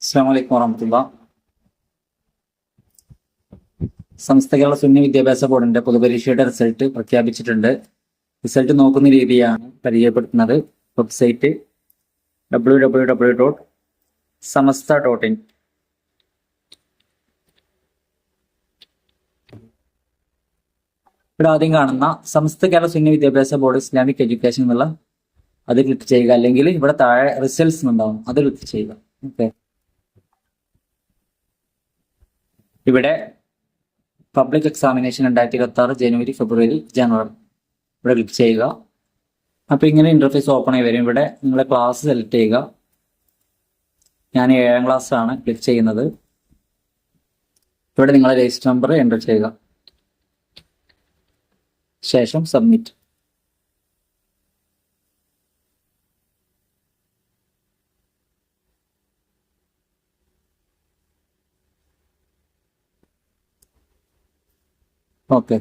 അസ്സലാമു അലൈക്കും വറഹ്മത്തുള്ളാഹി. സമസ്ത കേരള സുന്നി വിദ്യാഭ്യാസ ബോർഡിന്റെ പൊതുപരീക്ഷയുടെ റിസൾട്ട് പ്രഖ്യാപിച്ചിട്ടുണ്ട്. റിസൾട്ട് നോക്കുന്ന രീതിയാണ് പരിചയപ്പെടുത്തുന്നത്. Website www.samasta.in. ഇവിടെ ആദ്യം കാണുന്ന സമസ്ത കേരള സുന്നി വിദ്യാഭ്യാസ ബോർഡ് ഇസ്ലാമിക് എഡ്യൂക്കേഷൻ എന്നുള്ള അത് ക്ലിക്ക് ചെയ്യുക, അല്ലെങ്കിൽ ഇവിടെ താഴെ റിസൾട്ട്സ് ഉണ്ടാവും, അത് ക്ലിക്ക് ചെയ്യുക. ഓക്കെ, ഇവിടെ പബ്ലിക് എക്സാമിനേഷൻ 2026 ജനുവരി, ഫെബ്രുവരി, ജനുവരി ഇവിടെ ക്ലിക്ക് ചെയ്യുക. അപ്പോൾ ഇങ്ങനെ ഇന്റർഫേസ് ഓപ്പൺ ആയി വരും. ഇവിടെ നിങ്ങളെ ക്ലാസ് സെലക്ട് ചെയ്യുക. ഞാൻ 7ാം ക്ലാസ് ആണ് ക്ലിക്ക് ചെയ്യുന്നത്. ഇവിടെ നിങ്ങളെ രജിസ്റ്റർ നമ്പർ എൻ്റർ ചെയ്യുക, ശേഷം സബ്മിറ്റ്. ഓക്കെ,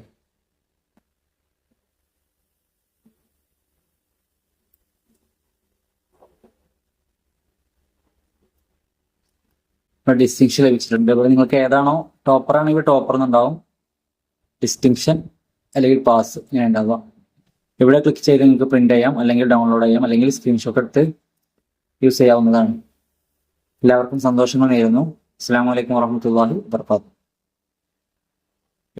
ഡിസ്റ്റിങ്ഷൻ ലഭിച്ചിട്ടുണ്ട്. ഇവിടെ നിങ്ങൾക്ക് ഏതാണോ ടോപ്പർ ആണെങ്കിൽ ടോപ്പർ എന്നുണ്ടാവും, ഡിസ്റ്റിങ്ഷൻ അല്ലെങ്കിൽ പാസ് ഇങ്ങനെ ഉണ്ടാവുക. ഇവിടെ ക്ലിക്ക് ചെയ്ത് നിങ്ങൾക്ക് പ്രിന്റ് ചെയ്യാം, അല്ലെങ്കിൽ ഡൗൺലോഡ് ചെയ്യാം, അല്ലെങ്കിൽ സ്ക്രീൻഷോട്ട് എടുത്ത് യൂസ് ചെയ്യാവുന്നതാണ്. എല്ലാവർക്കും സന്തോഷങ്ങൾ നേരുന്നു. അസ്സലാമു അലൈക്കും വറഹ്മത്തുള്ളാഹി വബറകാതുഹു.